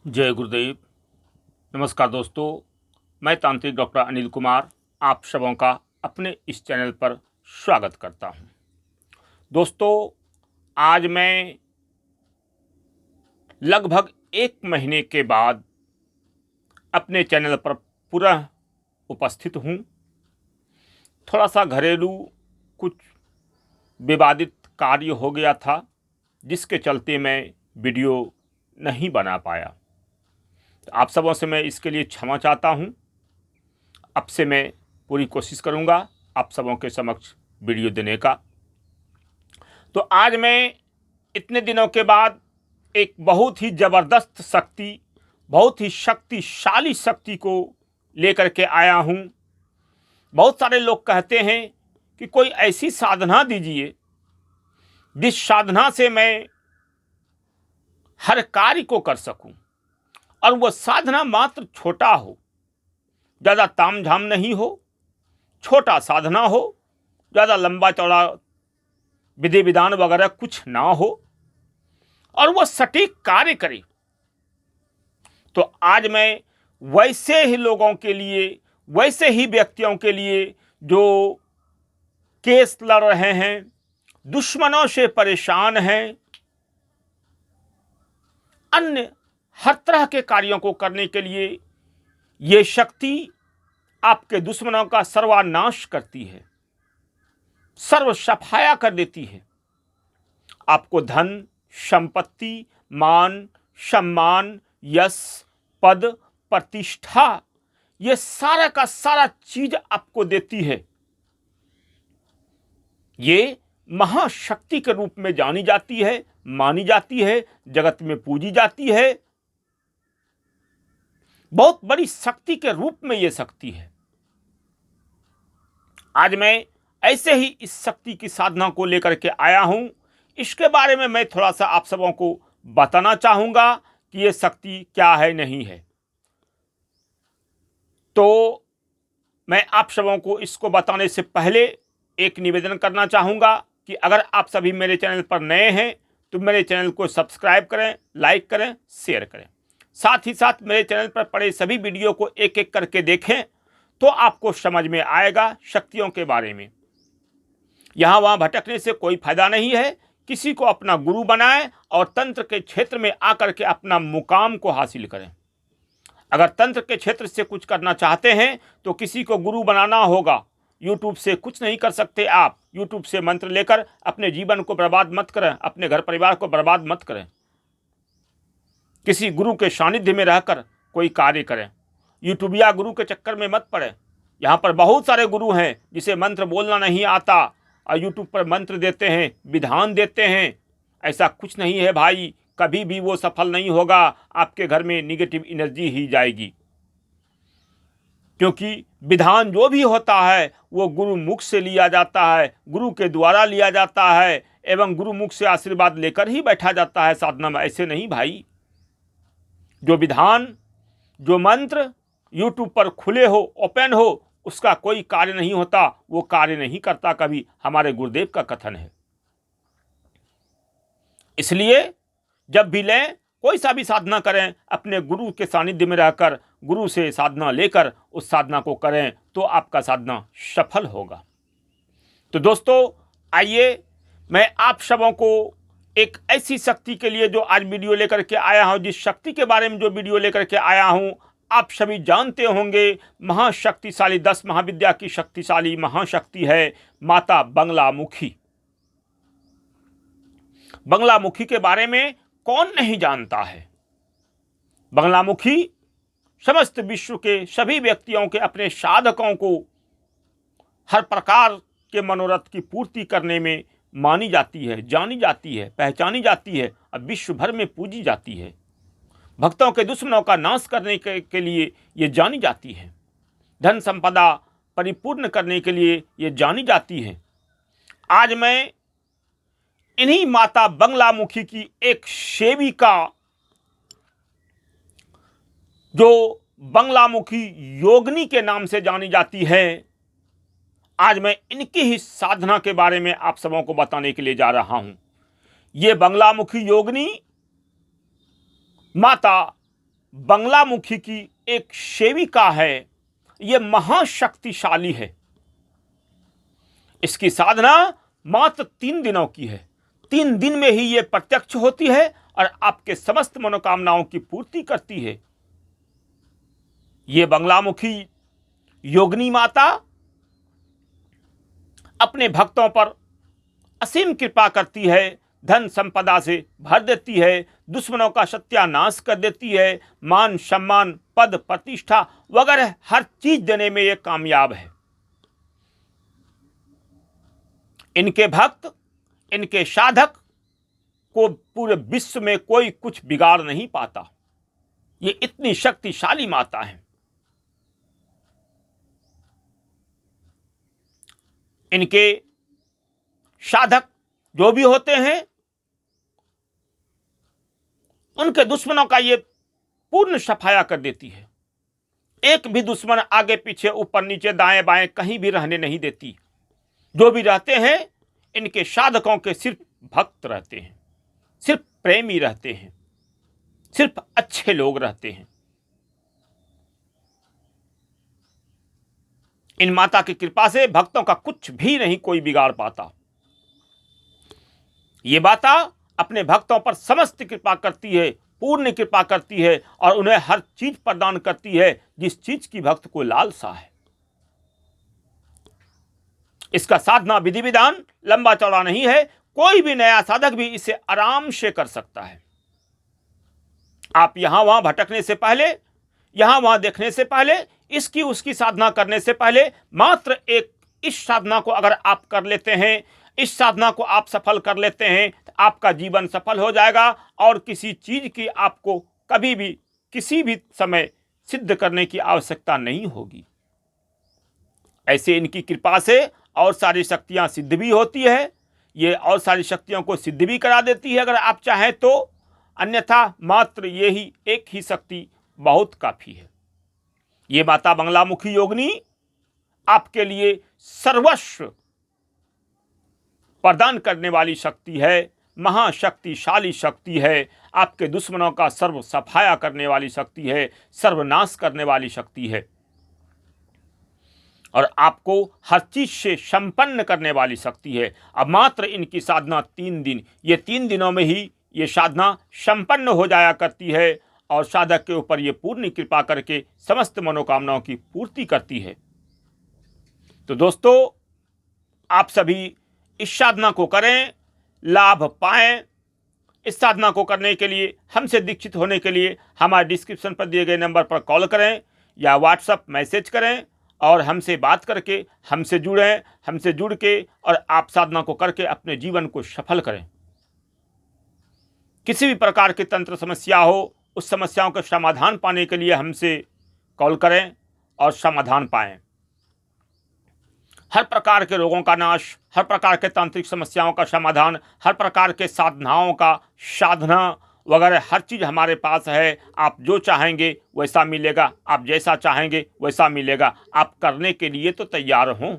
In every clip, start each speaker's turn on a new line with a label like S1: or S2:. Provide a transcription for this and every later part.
S1: जय गुरुदेव। नमस्कार दोस्तों, मैं तांत्रिक डॉक्टर अनिल कुमार आप सबों का अपने इस चैनल पर स्वागत करता हूं। दोस्तों, आज मैं लगभग 1 महीने के बाद अपने चैनल पर पुनः उपस्थित हूं। थोड़ा सा घरेलू कुछ विवादित कार्य हो गया था, जिसके चलते मैं वीडियो नहीं बना पाया। तो आप सबों से मैं इसके लिए क्षमा चाहता हूं। अब से मैं पूरी कोशिश करूंगा आप सबों के समक्ष वीडियो देने का। तो आज मैं इतने दिनों के बाद एक बहुत ही ज़बरदस्त शक्ति, बहुत ही शक्तिशाली शक्ति को लेकर के आया हूं। बहुत सारे लोग कहते हैं कि कोई ऐसी साधना दीजिए जिस साधना से मैं हर कार्य को कर सकूं, और वह साधना मात्र छोटा हो, ज़्यादा तामझाम नहीं हो, छोटा साधना हो, ज़्यादा लंबा चौड़ा विधि विधान वगैरह कुछ ना हो, और वह सटीक कार्य करे। तो आज मैं वैसे ही लोगों के लिए, वैसे ही व्यक्तियों के लिए जो केस लड़ रहे हैं, दुश्मनों से परेशान हैं, अन्य हर तरह के कार्यों को करने के लिए ये शक्ति आपके दुश्मनों का सर्वनाश करती है, सर्व सफाया कर देती है। आपको धन, संपत्ति, मान, सम्मान, यश, पद, प्रतिष्ठा, ये सारा का सारा चीज आपको देती है। ये महाशक्ति के रूप में जानी जाती है, मानी जाती है, जगत में पूजी जाती है। बहुत बड़ी शक्ति के रूप में ये शक्ति है। आज मैं ऐसे ही इस शक्ति की साधना को लेकर के आया हूं। इसके बारे में मैं थोड़ा सा आप सबों को बताना चाहूंगा कि ये शक्ति क्या है, नहीं है। तो मैं आप सबों को इसको बताने से पहले एक निवेदन करना चाहूंगा कि अगर आप सभी मेरे चैनल पर नए हैं तो मेरे चैनल को सब्सक्राइब करें, लाइक करें, शेयर करें। साथ ही साथ मेरे चैनल पर पड़े सभी वीडियो को एक एक करके देखें, तो आपको समझ में आएगा शक्तियों के बारे में। यहाँ वहाँ भटकने से कोई फायदा नहीं है। किसी को अपना गुरु बनाएं और तंत्र के क्षेत्र में आकर के अपना मुकाम को हासिल करें। अगर तंत्र के क्षेत्र से कुछ करना चाहते हैं तो किसी को गुरु बनाना होगा। यूट्यूब से कुछ नहीं कर सकते आप। यूट्यूब से मंत्र लेकर अपने जीवन को बर्बाद मत करें, अपने घर परिवार को बर्बाद मत करें। किसी गुरु के सानिध्य में रहकर कोई कार्य करें। यूट्यूबिया गुरु के चक्कर में मत पड़े। यहाँ पर बहुत सारे गुरु हैं जिसे मंत्र बोलना नहीं आता और यूट्यूब पर मंत्र देते हैं, विधान देते हैं। ऐसा कुछ नहीं है भाई, कभी भी वो सफल नहीं होगा। आपके घर में निगेटिव एनर्जी ही जाएगी, क्योंकि विधान जो भी होता है वो गुरु मुख से लिया जाता है, गुरु के द्वारा लिया जाता है, एवं गुरु मुख से आशीर्वाद लेकर ही बैठा जाता है साधना में। ऐसे नहीं भाई। जो विधान, जो मंत्र यूट्यूब पर खुले हो, ओपन हो, उसका कोई कार्य नहीं होता, वो कार्य नहीं करता कभी। हमारे गुरुदेव का कथन है। इसलिए जब भी लें, कोई सा भी साधना करें, अपने गुरु के सानिध्य में रहकर गुरु से साधना लेकर उस साधना को करें, तो आपका साधना सफल होगा। तो दोस्तों, आइए मैं आप सबों को एक ऐसी शक्ति के लिए जो आज वीडियो लेकर के आया हूं, जिस शक्ति के बारे में जो वीडियो लेकर के आया हूं, आप सभी जानते होंगे, महाशक्तिशाली 10 महाविद्या की शक्तिशाली महाशक्ति है माता बंगलामुखी। बंगलामुखी के बारे में कौन नहीं जानता है। बंगलामुखी समस्त विश्व के सभी व्यक्तियों के, अपने साधकों को हर प्रकार के मनोरथ की पूर्ति करने में मानी जाती है, जानी जाती है, पहचानी जाती है और विश्व भर में पूजी जाती है। भक्तों के दुश्मनों का नाश करने के लिए ये जानी जाती है। धन संपदा परिपूर्ण करने के लिए ये जानी जाती है। आज मैं इन्हीं माता बंगलामुखी की एक सेविका, जो बंगलामुखी योगिनी के नाम से जानी जाती है, आज मैं इनकी ही साधना के बारे में आप सबों को बताने के लिए जा रहा हूं। ये बंगलामुखी योगिनी माता बंगलामुखी की एक सेविका है, ये महाशक्तिशाली है। इसकी साधना मात्र 3 दिनों की है। 3 दिन में ही ये प्रत्यक्ष होती है और आपके समस्त मनोकामनाओं की पूर्ति करती है। ये बंगलामुखी योगिनी माता अपने भक्तों पर असीम कृपा करती है, धन संपदा से भर देती है, दुश्मनों का सत्यानाश कर देती है, मान सम्मान पद प्रतिष्ठा वगैरह हर चीज देने में ये कामयाब है। इनके भक्त, इनके साधक को पूरे विश्व में कोई कुछ बिगाड़ नहीं पाता। ये इतनी शक्तिशाली माता है। इनके साधक जो भी होते हैं, उनके दुश्मनों का ये पूर्ण सफाया कर देती है। एक भी दुश्मन आगे पीछे ऊपर नीचे दाएं बाएं कहीं भी रहने नहीं देती। जो भी रहते हैं इनके साधकों के सिर्फ भक्त रहते हैं, सिर्फ प्रेमी रहते हैं, सिर्फ अच्छे लोग रहते हैं। इन माता की कृपा से भक्तों का कुछ भी नहीं कोई बिगाड़ पाता। ये माता अपने भक्तों पर समस्त कृपा करती है, पूर्ण कृपा करती है और उन्हें हर चीज प्रदान करती है जिस चीज की भक्त को लालसा है। इसका साधना विधि विधान लंबा चौड़ा नहीं है। कोई भी नया साधक भी इसे आराम से कर सकता है। आप यहां वहां भटकने से पहले, यहां वहां देखने से पहले, इसकी उसकी साधना करने से पहले मात्र एक इस साधना को अगर आप कर लेते हैं, इस साधना को आप सफल कर लेते हैं तो आपका जीवन सफल हो जाएगा और किसी चीज की आपको कभी भी किसी भी समय सिद्ध करने की आवश्यकता नहीं होगी। ऐसे इनकी कृपा से और सारी शक्तियां सिद्ध भी होती है। ये और सारी शक्तियों को सिद्ध भी करा देती है अगर आप चाहें तो, अन्यथा मात्र ये ही एक ही शक्ति बहुत काफी है। ये माता बंगलामुखी योगिनी आपके लिए सर्वस्व प्रदान करने वाली शक्ति है, महाशक्तिशाली शक्ति है, आपके दुश्मनों का सर्व सफाया करने वाली शक्ति है, सर्वनाश करने वाली शक्ति है और आपको हर चीज से संपन्न करने वाली शक्ति है। अब मात्र इनकी साधना 3 दिन, ये 3 दिनों में ही ये साधना संपन्न हो जाया करती है और साधक के ऊपर ये पूर्ण कृपा करके समस्त मनोकामनाओं की पूर्ति करती है। तो दोस्तों, आप सभी इस साधना को करें, लाभ पाएं। इस साधना को करने के लिए, हमसे दीक्षित होने के लिए हमारे डिस्क्रिप्शन पर दिए गए नंबर पर कॉल करें या व्हाट्सएप मैसेज करें और हमसे बात करके हमसे जुड़ें। हमसे जुड़ के और आप साधना को करके अपने जीवन को सफल करें। किसी भी प्रकार की तंत्र समस्या हो, उस समस्याओं का समाधान पाने के लिए हमसे कॉल करें और समाधान पाएं। हर प्रकार के रोगों का नाश, हर प्रकार के तांत्रिक समस्याओं का समाधान, हर प्रकार के साधनाओं का साधना वगैरह हर चीज़ हमारे पास है। आप जो चाहेंगे वैसा मिलेगा, आप जैसा चाहेंगे वैसा मिलेगा। आप करने के लिए तो तैयार हों,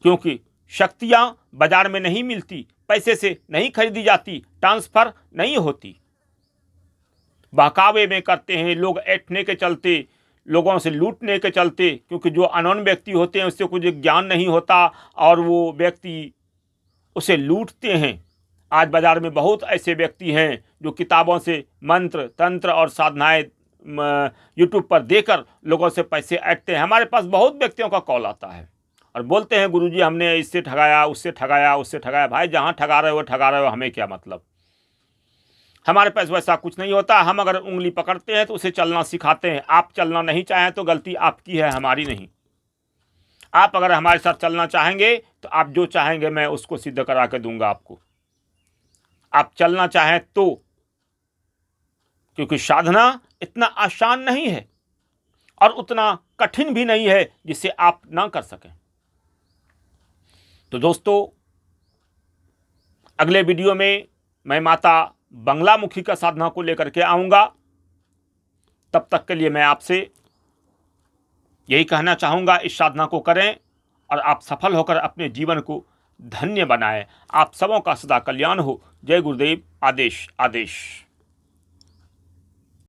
S1: क्योंकि शक्तियाँ बाजार में नहीं मिलती, पैसे से नहीं खरीदी जाती, ट्रांसफर नहीं होती। बहकावे में करते हैं लोग, ऐंठने के चलते, लोगों से लूटने के चलते, क्योंकि जो अनोन व्यक्ति होते हैं उससे कुछ ज्ञान नहीं होता और वो व्यक्ति उसे लूटते हैं। आज बाज़ार में बहुत ऐसे व्यक्ति हैं जो किताबों से मंत्र तंत्र और साधनाएं यूट्यूब पर देकर लोगों से पैसे ऐंठते हैं। हमारे पास बहुत व्यक्तियों का कॉल आता है और बोलते हैं गुरुजी हमने इससे ठगाया, उससे ठगाया, उससे ठगाया। भाई जहाँ ठगा रहे हो, हमें क्या मतलब। हमारे पास वैसा कुछ नहीं होता। हम अगर उंगली पकड़ते हैं तो उसे चलना सिखाते हैं। आप चलना नहीं चाहें तो गलती आपकी है, हमारी नहीं। आप अगर हमारे साथ चलना चाहेंगे तो आप जो चाहेंगे मैं उसको सिद्ध करा के दूंगा आपको। आप चलना चाहें तो, क्योंकि साधना इतना आसान नहीं है और उतना कठिन भी नहीं है जिसे आप ना कर सकें। तो दोस्तों, अगले वीडियो में मैं माता बंगलामुखी का साधना को लेकर के आऊँगा। तब तक के लिए मैं आपसे यही कहना चाहूँगा, इस साधना को करें और आप सफल होकर अपने जीवन को धन्य बनाएं। आप सबों का सदा कल्याण हो। जय गुरुदेव। आदेश आदेश।